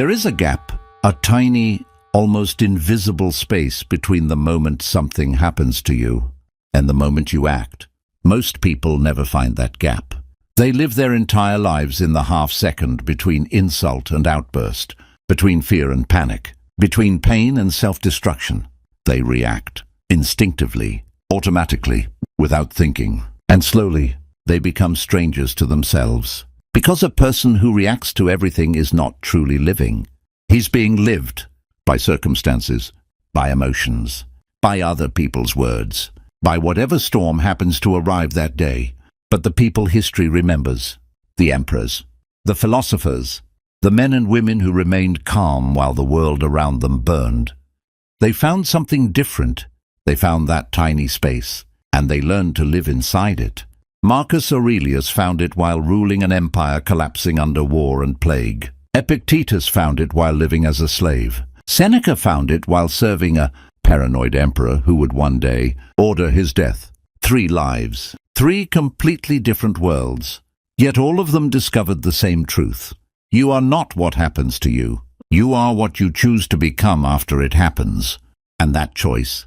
There is a gap, a tiny, almost invisible space between the moment something happens to you and the moment you act. Most people never find that gap. They live their entire lives in the half-second between insult and outburst, between fear and panic, between pain and self-destruction. They react instinctively, automatically, without thinking, and slowly they become strangers to themselves. Because a person who reacts to everything is not truly living. He's being lived by circumstances, by emotions, by other people's words, by whatever storm happens to arrive that day. But the people history remembers, the emperors, the philosophers, the men and women who remained calm while the world around them burned. They found something different. They found that tiny space, and they learned to live inside it. Marcus Aurelius found it while ruling an empire collapsing under war and plague. Epictetus found it while living as a slave. Seneca found it while serving a paranoid emperor who would one day order his death. 3 lives, 3 completely different worlds, yet all of them discovered the same truth. You are not what happens to you. You are what you choose to become after it happens, and that choice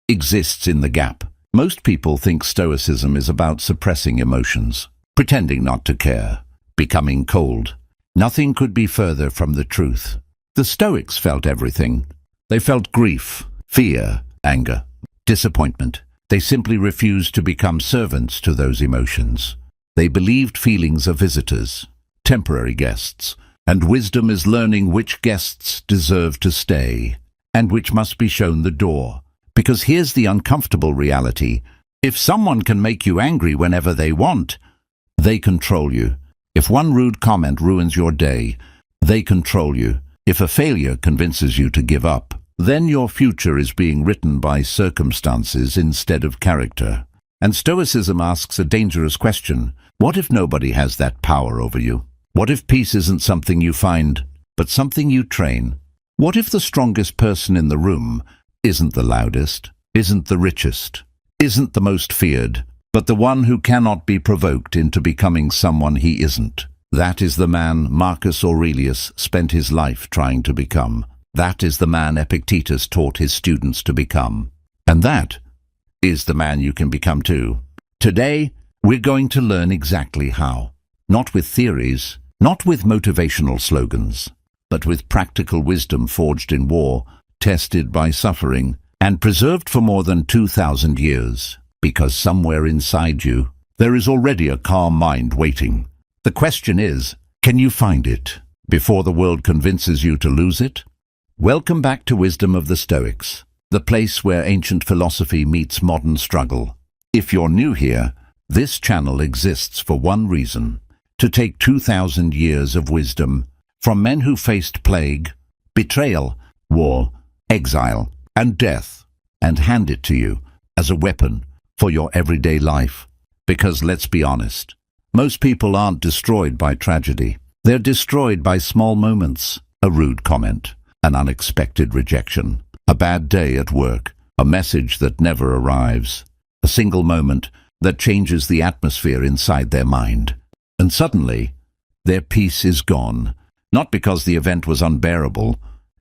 exists in the gap. Most people think Stoicism is about suppressing emotions, pretending not to care, becoming cold. Nothing could be further from the truth. The Stoics felt everything. They felt grief, fear, anger, disappointment. They simply refused to become servants to those emotions. They believed feelings are visitors, temporary guests, and wisdom is learning which guests deserve to stay and which must be shown the door. Because here's the uncomfortable reality. If someone can make you angry whenever they want, they control you. If one rude comment ruins your day, they control you. If a failure convinces you to give up, then your future is being written by circumstances instead of character. And Stoicism asks a dangerous question. What if nobody has that power over you? What if peace isn't something you find, but something you train? What if the strongest person in the room isn't the loudest, isn't the richest, isn't the most feared, but the one who cannot be provoked into becoming someone he isn't? That is the man Marcus Aurelius spent his life trying to become. That is the man Epictetus taught his students to become. And that is the man you can become too. Today, we're going to learn exactly how. Not with theories, not with motivational slogans, but with practical wisdom forged in war, tested by suffering, and preserved for more than 2,000 years. Because somewhere inside you, there is already a calm mind waiting. The question is, can you find it before the world convinces you to lose it? Welcome back to Wisdom of the Stoics, the place where ancient philosophy meets modern struggle. If you're new here, this channel exists for one reason: to take 2,000 years of wisdom from men who faced plague, betrayal, war, exile, and death, and hand it to you as a weapon for your everyday life. Because let's be honest, most people aren't destroyed by tragedy. They're destroyed by small moments: a rude comment, an unexpected rejection, a bad day at work, a message that never arrives, a single moment that changes the atmosphere inside their mind. And suddenly, their peace is gone, not because the event was unbearable,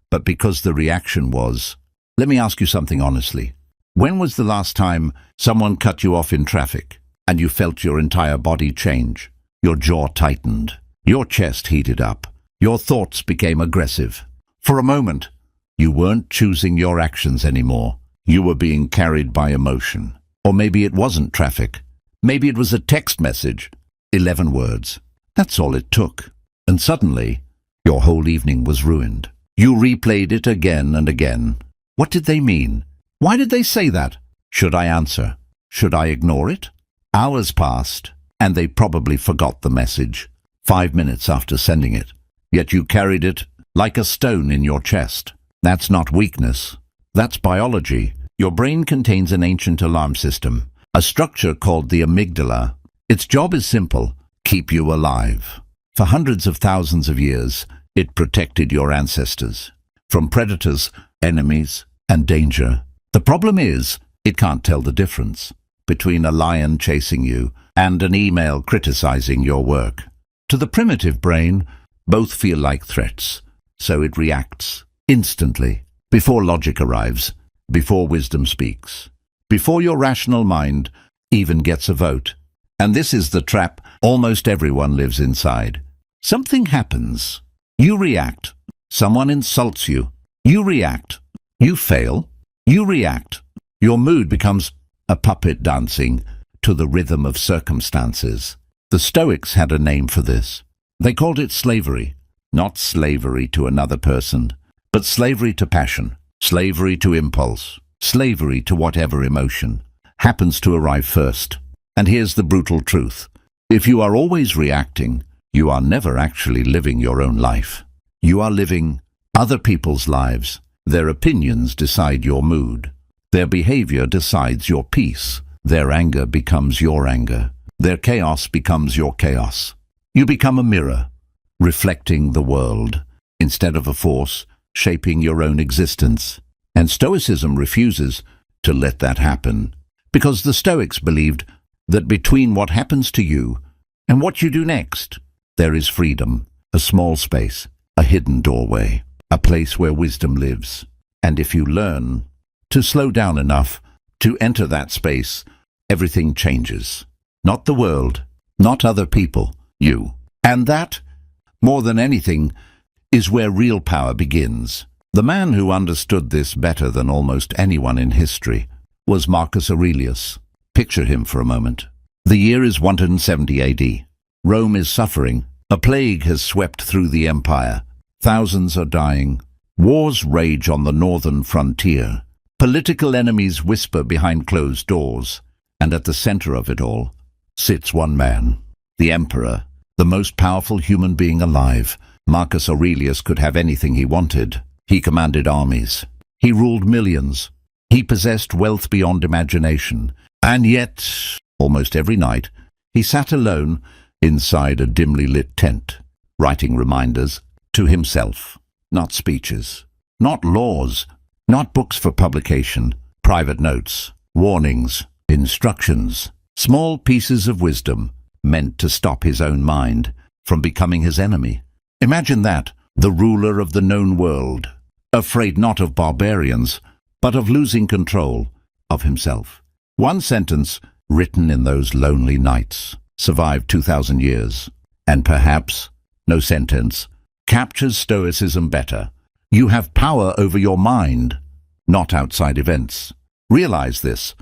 but because the reaction was. Let me ask you something honestly. When was the last time someone cut you off in traffic and you felt your entire body change? Your jaw tightened, your chest heated up, your thoughts became aggressive. For a moment, you weren't choosing your actions anymore. You were being carried by emotion. Or maybe it wasn't traffic. Maybe it was a text message. 11 words. That's all it took. And suddenly, your whole evening was ruined. You replayed it again and again. What did they mean? Why did they say that? Should I answer? Should I ignore it? Hours passed, and they probably forgot the message 5 minutes after sending it. Yet you carried it like a stone in your chest. That's not weakness. That's biology. Your brain contains an ancient alarm system, a structure called the amygdala. Its job is simple: keep you alive. For hundreds of thousands of years, it protected your ancestors from predators, enemies, and danger. The problem is, it can't tell the difference between a lion chasing you and an email criticizing your work. To the primitive brain, both feel like threats. so it reacts instantly, before logic arrives, before wisdom speaks, before your rational mind even gets a vote. And this is the trap almost everyone lives inside. Something happens. You react. Someone insults you. You react. You fail. You react. Your mood becomes a puppet dancing to the rhythm of circumstances. The Stoics had a name for this. They called it slavery. Not slavery to another person, but slavery to passion, slavery to impulse, slavery to whatever emotion happens to arrive first. And here's the brutal truth. If you are always reacting, you are never actually living your own life. You are living other people's lives. Their opinions decide your mood. Their behavior decides your peace. Their anger becomes your anger. Their chaos becomes your chaos. You become a mirror, reflecting the world, instead of a force shaping your own existence. And Stoicism refuses to let that happen, because the Stoics believed that between what happens to you and what you do next, there is freedom, a small space, a hidden doorway, a place where wisdom lives. And if you learn to slow down enough to enter that space, everything changes. Not the world, not other people, you. And that, more than anything, is where real power begins. The man who understood this better than almost anyone in history was Marcus Aurelius. Picture him for a moment. The year is 170 AD. Rome is suffering. A plague has swept through the empire. Thousands are dying. Wars rage on the northern frontier. Political enemies whisper behind closed doors. And at the center of it all sits one man, the emperor, the most powerful human being alive. Marcus Aurelius could have anything he wanted. He commanded armies. He ruled millions. He possessed wealth beyond imagination. And yet, almost every night, he sat alone inside a dimly lit tent, writing reminders to himself. Not speeches, not laws, not books for publication, private notes, warnings, instructions, small pieces of wisdom meant to stop his own mind from becoming his enemy. Imagine that, the ruler of the known world, afraid not of barbarians, but of losing control of himself. One sentence, written in those lonely nights, survived 2,000 years. And perhaps no sentence captures Stoicism better. You have power over your mind, not outside events. Realize this,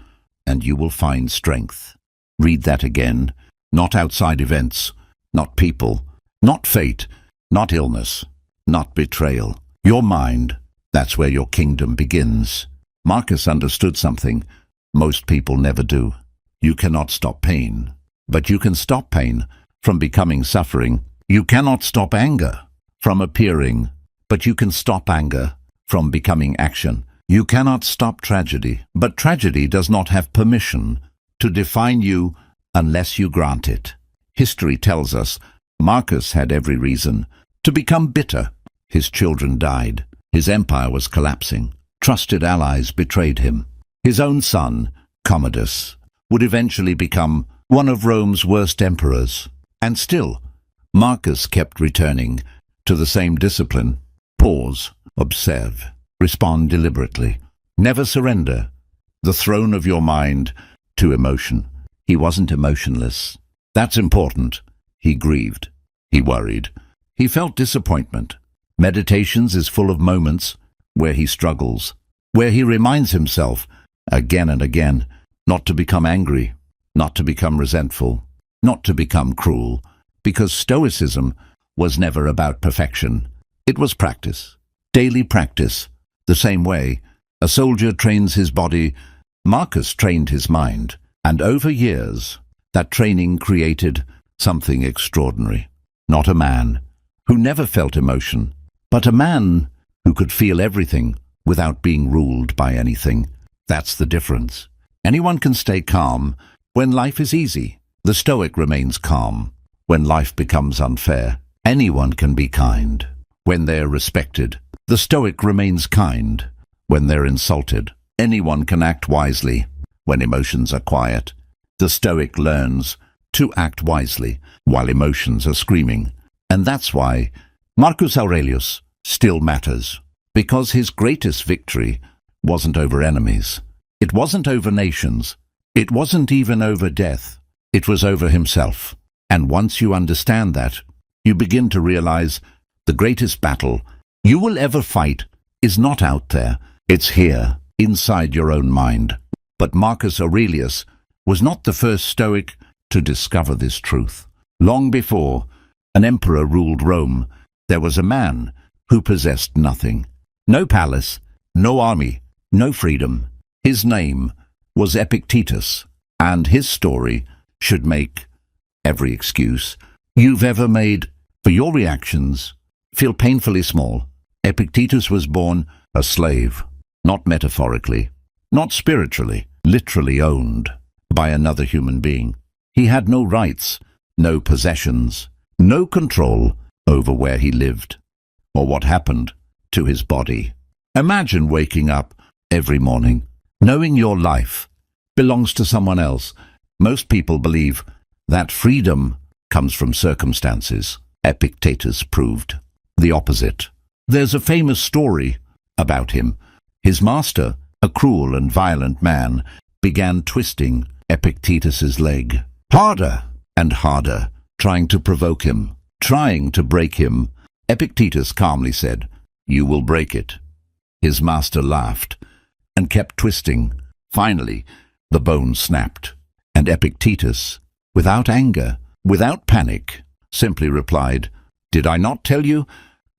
and you will find strength. Read that again. Not outside events, not people, not fate, not illness, not betrayal. Your mind, that's where your kingdom begins. Marcus understood something most people never do. You cannot stop pain, but you can stop pain from becoming suffering. You cannot stop anger from appearing, but you can stop anger from becoming action. You cannot stop tragedy, but tragedy does not have permission to define you unless you grant it. History tells us Marcus had every reason to become bitter. His children died. His empire was collapsing. Trusted allies betrayed him. His own son, Commodus, would eventually become one of Rome's worst emperors. And still, Marcus kept returning to the same discipline. Pause, observe, respond deliberately. Never surrender the throne of your mind to emotion. He wasn't emotionless. That's important. He grieved. He worried. He felt disappointment. Meditations is full of moments where he struggles, where he reminds himself again and again not to become angry, not to become resentful, not to become cruel, because Stoicism was never about perfection. It was practice, daily practice. The same way a soldier trains his body, Marcus trained his mind. And over years, that training created something extraordinary. Not a man who never felt emotion, but a man who could feel everything without being ruled by anything. That's the difference. Anyone can stay calm when life is easy. The Stoic remains calm when life becomes unfair. Anyone can be kind when they're respected. The Stoic remains kind when they're insulted. Anyone can act wisely when emotions are quiet. The Stoic learns to act wisely while emotions are screaming. And that's why Marcus Aurelius still matters, because his greatest victory wasn't over enemies. It wasn't over nations. It wasn't even over death. It was over himself. And once you understand that, you begin to realize the greatest battle you will ever fight is not out there. It's here, inside your own mind. But Marcus Aurelius was not the first Stoic to discover this truth. Long before an emperor ruled Rome, there was a man who possessed nothing. No palace, no army, no freedom. His name was Epictetus, and his story should make every excuse you've ever made for your reactions feel painfully small. Epictetus was born a slave, not metaphorically, not spiritually, literally owned by another human being. He had no rights, no possessions, no control over where he lived or what happened to his body. Imagine waking up every morning knowing your life belongs to someone else. Most people believe that freedom comes from circumstances. Epictetus proved the opposite. There's a famous story about him. His master, a cruel and violent man, began twisting Epictetus's leg harder and harder, trying to provoke him, trying to break him. Epictetus calmly said, "You will break it." His master laughed and kept twisting. Finally, the bone snapped, and Epictetus, without anger, without panic, simply replied, "Did I not tell you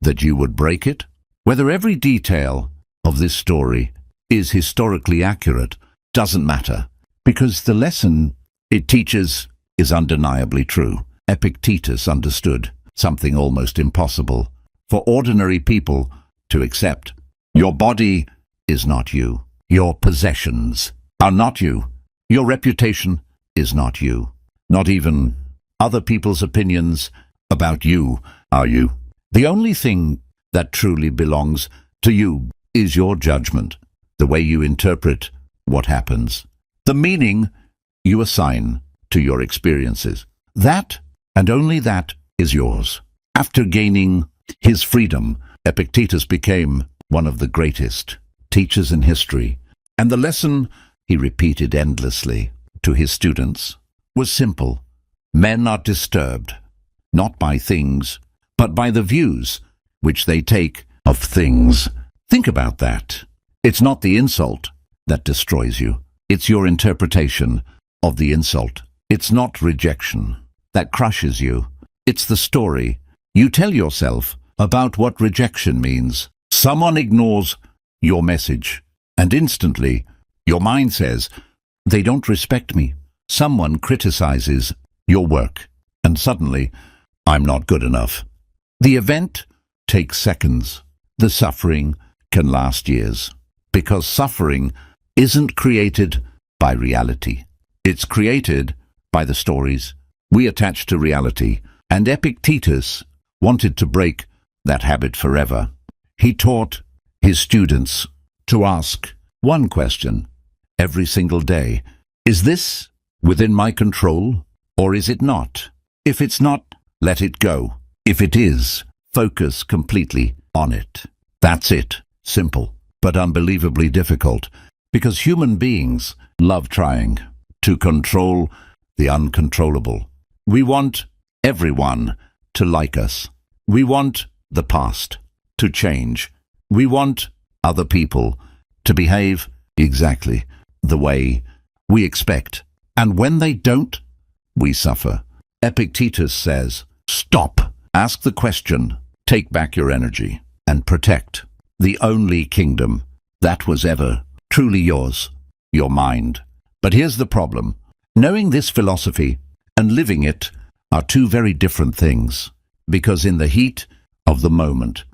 that you would break it?" Whether every detail of this story is historically accurate doesn't matter, because the lesson it teaches is undeniably true. Epictetus understood something almost impossible for ordinary people to accept. Your body is not you. Your possessions are not you. Your reputation is not you. Not even other people's opinions about you are you. The only thing that truly belongs to you is your judgment, the way you interpret what happens, the meaning you assign to your experiences. That, and only that, is yours. After gaining his freedom, Epictetus became one of the greatest teachers in history, and the lesson he repeated endlessly to his students was simple. Men are disturbed, not by things, but by the views which they take of things. Think about that. It's not the insult that destroys you. It's your interpretation of the insult. It's not rejection that crushes you. It's the story you tell yourself about what rejection means. Someone ignores your message, and instantly your mind says, "They don't respect me." Someone criticizes your work, and suddenly, "I'm not good enough." The event takes seconds. The suffering can last years, because suffering isn't created by reality. It's created by the stories we attach to reality, and Epictetus wanted to break that habit forever. He taught his students to ask one question every single day: is this within my control, or is it not? If it's not, let it go. If it is, focus completely on it. That's it. Simple, but unbelievably difficult, because human beings love trying to control the uncontrollable. We want everyone to like us. We want the past to change. We want other people to behave exactly the way we expect. And when they don't, we suffer. Epictetus says, stop, ask the question, take back your energy, and protect the only kingdom that was ever truly yours, your mind. But here's the problem. Knowing this philosophy and living it are two very different things, because in the heat of the moment,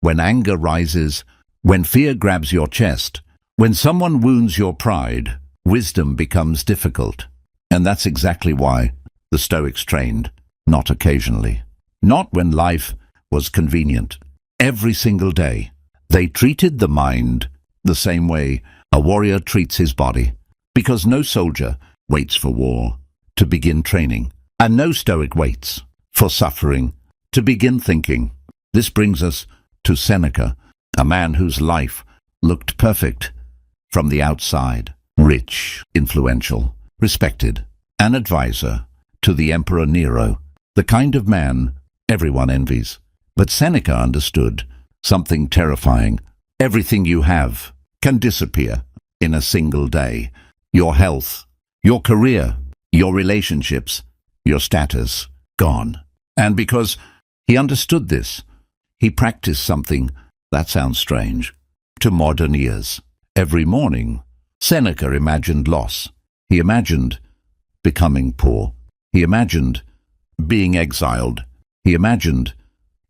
when anger rises, when fear grabs your chest, when someone wounds your pride, wisdom becomes difficult. And that's exactly why the Stoics trained, not occasionally, not when life was convenient. Every single day, they treated the mind the same way a warrior treats his body, because no soldier waits for war to begin training, and no Stoic waits for suffering to begin thinking. This brings us to Seneca, a man whose life looked perfect from the outside, rich, influential, respected, an advisor to the Emperor Nero, the kind of man everyone envies. But Seneca understood something terrifying. Everything you have can disappear in a single day. Your health, your career, your relationships, your status, gone. And because he understood this, he practiced something that sounds strange to modern ears. Every morning, Seneca imagined loss. He imagined becoming poor. He imagined being exiled. He imagined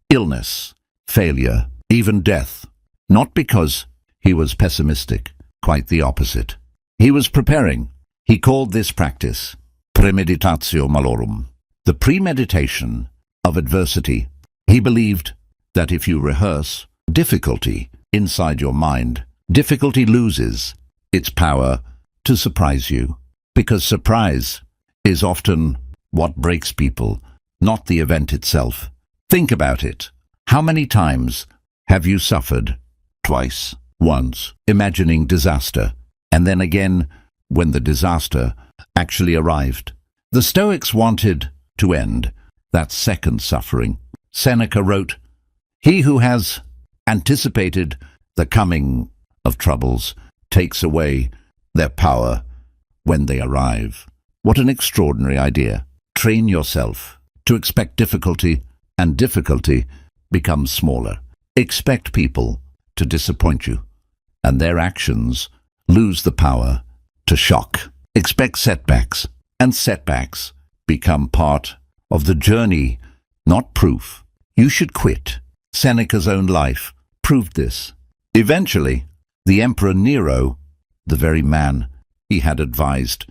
illness, failure, even death. Not because he was pessimistic, quite the opposite. He was preparing. He called this practice premeditatio malorum, the premeditation of adversity. He believed that if you rehearse difficulty inside your mind, difficulty loses its power to surprise you, because surprise is often what breaks people, not the event itself. Think about it. How many times have you suffered? Twice. Once, imagining disaster, and then again when the disaster actually arrived. The Stoics wanted to end that second suffering. Seneca wrote, "He who has anticipated the coming of troubles takes away their power when they arrive." What an extraordinary idea. Train yourself to expect difficulty, and difficulty becomes smaller. Expect people to disappoint you, and their actions lose the power to shock. Expect setbacks, and setbacks become part of the journey, not proof. You should quit. Seneca's own life proved this. Eventually, the Emperor Nero, the very man he had advised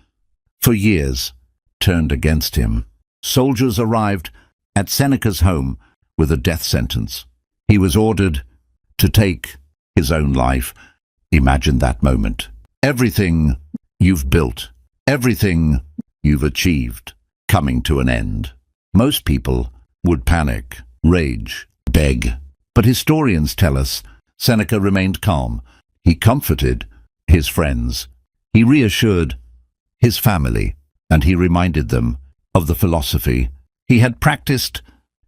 for years, turned against him. Soldiers arrived at Seneca's home with a death sentence. He was ordered to take his own life. Imagine that moment. Everything you've built, everything you've achieved, coming to an end. Most people would panic, rage, beg. But historians tell us Seneca remained calm. He comforted his friends. He reassured his family, and he reminded them of the philosophy he had practiced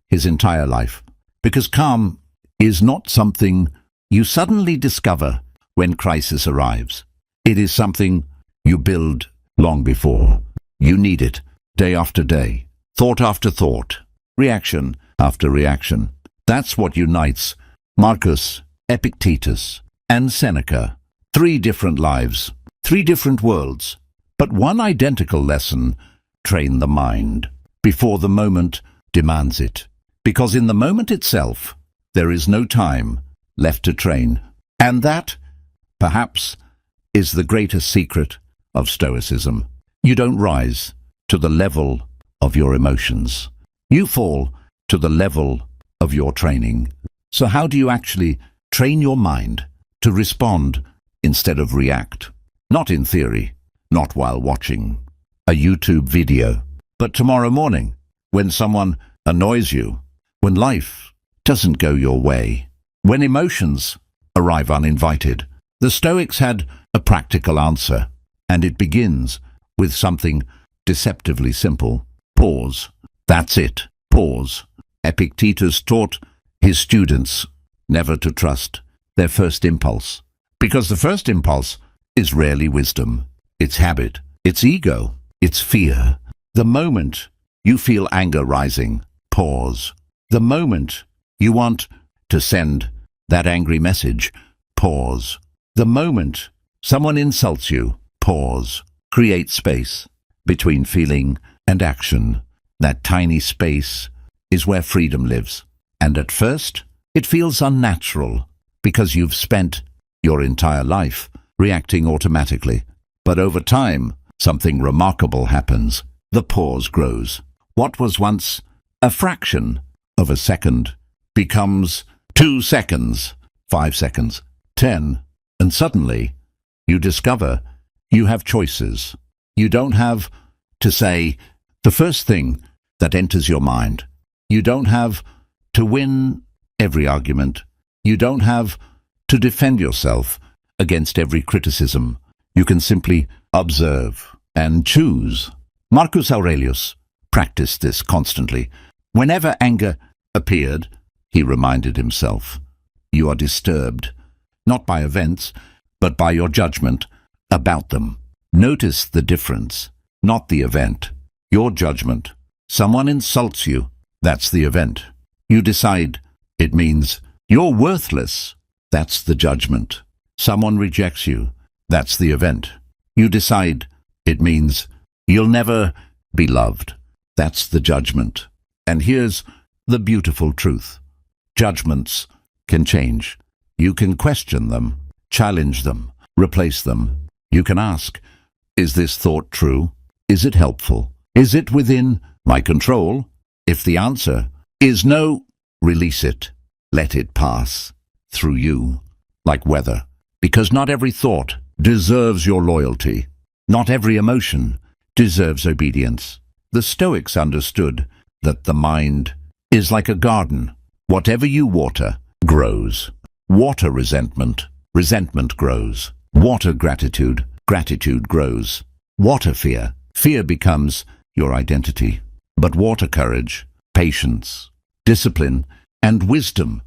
his entire life. Because calm is not something you suddenly discover when crisis arrives. It is something you build long before. You need it day after day, thought after thought, reaction after reaction. That's what unites Marcus, Epictetus, and Seneca. 3 different lives, 3 different worlds, but one identical lesson: train the mind before the moment demands it. Because in the moment itself, there is no time left to train. And that, perhaps, is the greatest secret of Stoicism. You don't rise to the level of your emotions. You fall to the level of your training. So how do you actually train your mind to respond instead of react? Not in theory, not while watching a YouTube video, but tomorrow morning, when someone annoys you, when life doesn't go your way, when emotions arrive uninvited. The Stoics had a practical answer, and it begins with something deceptively simple. Pause. That's it. Pause. Epictetus taught his students never to trust their first impulse, because the first impulse is rarely wisdom. It's habit, it's ego, it's fear. The moment you feel anger rising, pause. The moment you want to send that angry message, pause. The moment someone insults you, pause. Create space between feeling and action. That tiny space is where freedom lives. And at first, it feels unnatural because you've spent your entire life reacting automatically. But over time, something remarkable happens. The pause grows. What was once a fraction of a second becomes 2 seconds, 5 seconds, 10, and suddenly you discover you have choices. You don't have to say the first thing that enters your mind. You don't have to win every argument. You don't have to defend yourself against every criticism. You can simply observe and choose. Marcus Aurelius practiced this constantly. Whenever anger appeared, he reminded himself, you are disturbed, not by events, but by your judgment about them. Notice the difference, not the event. Your judgment. Someone insults you, that's the event. You decide, it means you're worthless, that's the judgment. Someone rejects you, that's the event. You decide, it means you'll never be loved, that's the judgment. And here's the beautiful truth. Judgments can change. You can question them, challenge them, replace them. You can ask, is this thought true? Is it helpful? Is it within my control? If the answer is no, release it. Let it pass through you like weather. Because not every thought deserves your loyalty. Not every emotion deserves obedience. The Stoics understood that the mind is like a garden. Whatever you water grows. Water resentment, resentment grows. Water gratitude, gratitude grows. Water fear, fear becomes your identity. But water courage, patience, discipline, and wisdom.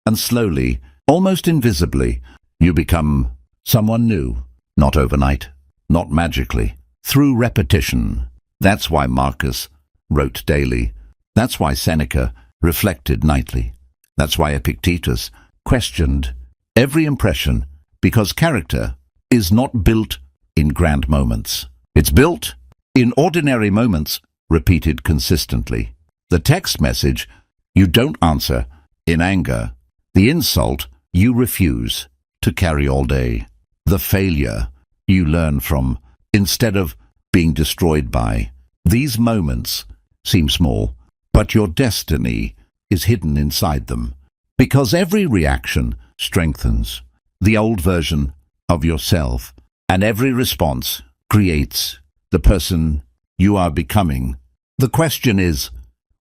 And slowly, almost invisibly, you become someone new. Not overnight, not magically, through repetition. That's why Marcus wrote daily. That's why Seneca reflected nightly. That's why Epictetus questioned every impression, because character is not built in grand moments. It's built in ordinary moments, repeated consistently. The text message you don't answer in anger, the insult you refuse to carry all day, the failure you learn from instead of being destroyed by. These moments seem small, but your destiny is hidden inside them, because every reaction strengthens the old version of yourself, and every response creates the person you are becoming. The question is,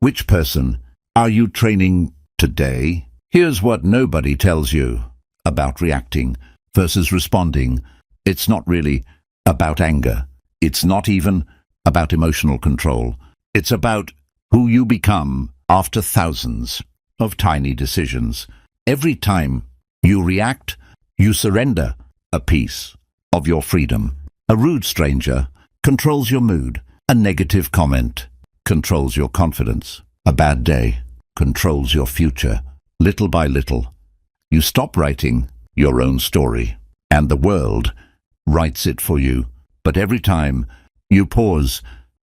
which person are you training today? Here's what nobody tells you about reacting versus responding. It's not really about anger. It's not even about emotional control. It's about who you become after thousands of tiny decisions. Every time you react, you surrender a piece of your freedom. A rude stranger controls your mood. A negative comment controls your confidence. A bad day controls your future. Little by little, you stop writing your own story, and the world writes it for you. But every time you pause,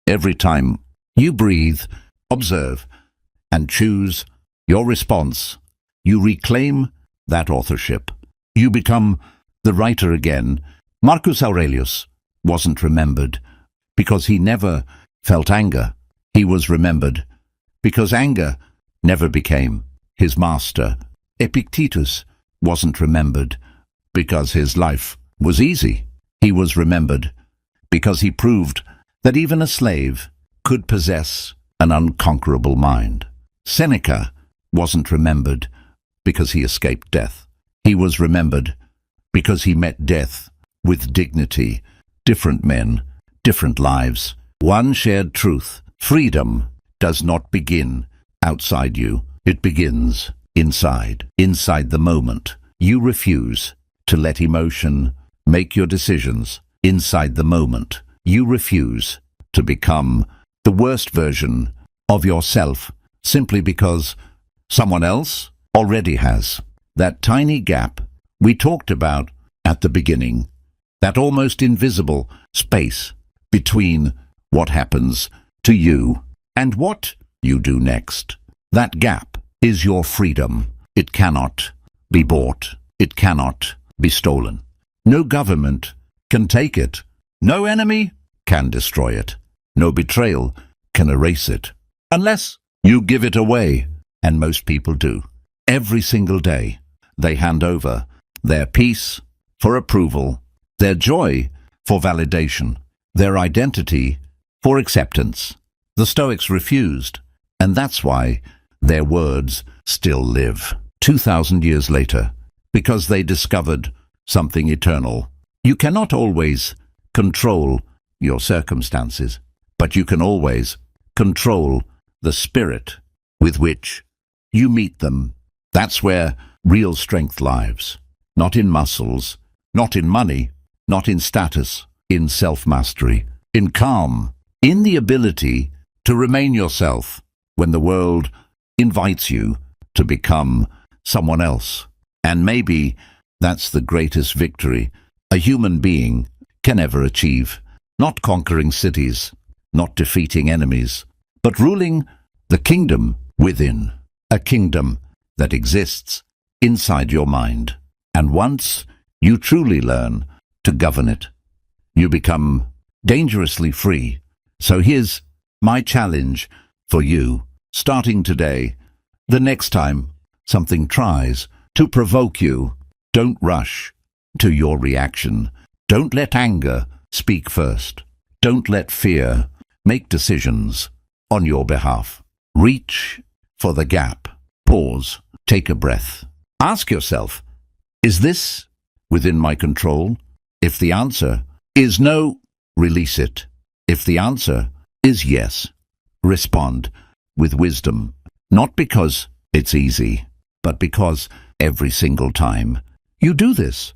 every time you breathe, observe, and choose your response, you reclaim that authorship. You become the writer again. Marcus Aurelius wasn't remembered because he never felt anger. He was remembered because anger never became his master. Epictetus wasn't remembered because his life was easy. He was remembered because he proved that even a slave could possess an unconquerable mind. Seneca wasn't remembered because he escaped death. He was remembered because he met death with dignity. Different men, different lives. One shared truth. Freedom does not begin outside you. It begins inside the moment. You refuse to let emotion make your decisions. Inside the moment, you refuse to become the worst version of yourself simply because someone else already has. That tiny gap we talked about at the beginning, that almost invisible space between what happens to you and what you do next. That gap is your freedom. It cannot be bought. It cannot be stolen. No government can take it. No enemy can destroy it. No betrayal can erase it. Unless you give it away, and most people do. Every single day, they hand over their peace for approval, their joy for validation, their identity for acceptance. The Stoics refused, and that's why their words still live. 2,000 years later because they discovered something eternal. You cannot always control your circumstances, but you can always control the spirit with which you meet them. That's where real strength lies. Not in muscles, not in money, not in status, in self-mastery, in calm, in the ability to remain yourself when the world invites you to become someone else. And maybe that's the greatest victory a human being can ever achieve. Not conquering cities, not defeating enemies, but ruling the kingdom within. A kingdom that exists inside your mind. And once you truly learn to govern it, you become dangerously free. So here's my challenge for you, starting today. The next time something tries to provoke you, don't rush to your reaction. Don't let anger speak first. Don't let fear make decisions on your behalf. Reach for the gap. Pause. Take a breath. Ask yourself, is this within my control? If the answer is no, release it. If the answer is yes, respond with wisdom. Not because it's easy, but because every single time you do this,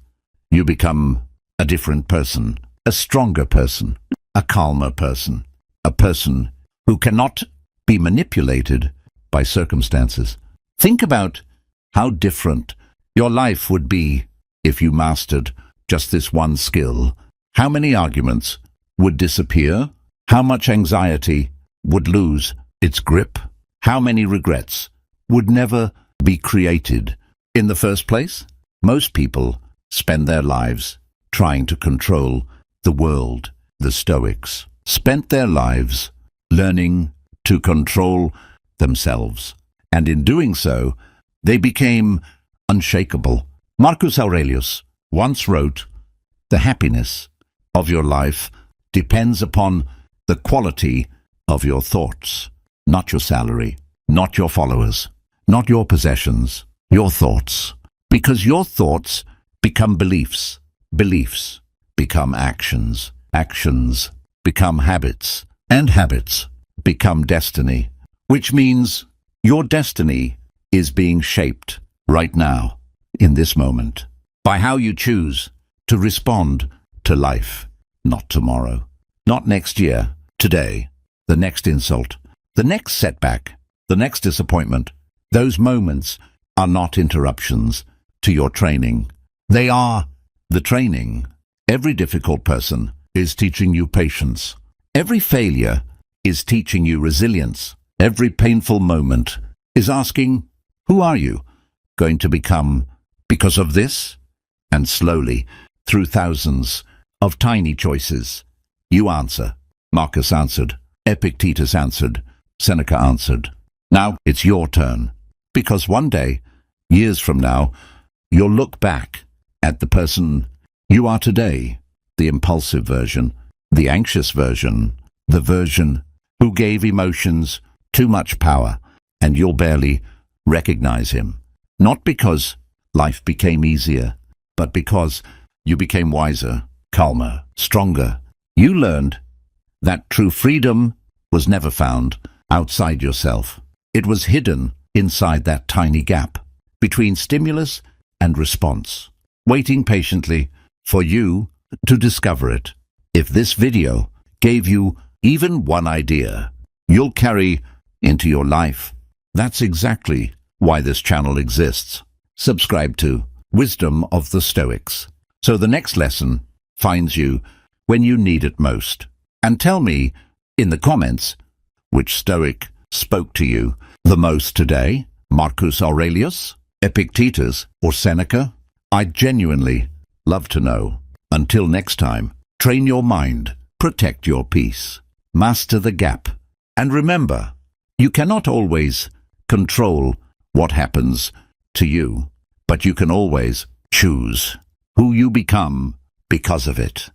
you become a different person, a stronger person, a calmer person, a person who cannot be manipulated by circumstances. Think about how different your life would be if you mastered just this one skill. How many arguments would disappear? How much anxiety would lose its grip? How many regrets would never be created in the first place? Most people spend their lives trying to control the world. The Stoics spent their lives learning to control themselves, and in doing so, they became unshakable. Marcus Aurelius once wrote, "The happiness of your life depends upon the quality of your thoughts, not your salary, not your followers, not your possessions, your thoughts. Because your thoughts become beliefs, beliefs become actions, actions become habits, and habits become destiny, which means your destiny is being shaped right now, in this moment, by how you choose to respond to life. Not tomorrow, not next year, today, the next insult, the next setback, the next disappointment. Those moments are not interruptions to your training. They are the training. Every difficult person is teaching you patience. Every failure is teaching you resilience. Every painful moment is asking, who are you going to become because of this? And slowly, through thousands of tiny choices, you answer. Marcus answered. Epictetus answered. Seneca answered. Now it's your turn. Because one day, years from now, you'll look back at the person you are today, the impulsive version, the anxious version, the version who gave emotions too much power, and you'll barely recognize him. Not because life became easier, but because you became wiser, calmer, stronger. You learned that true freedom was never found outside yourself. It was hidden inside that tiny gap between stimulus and response, waiting patiently for you to discover it. If this video gave you even one idea you'll carry into your life, that's exactly why this channel exists. Subscribe to Wisdom of the Stoics, so the next lesson finds you when you need it most. And tell me in the comments which Stoic spoke to you the most today, Marcus Aurelius, Epictetus, or Seneca? I'd genuinely love to know. Until next time, train your mind, protect your peace, master the gap, and remember, you cannot always control what happens to you, but you can always choose who you become because of it.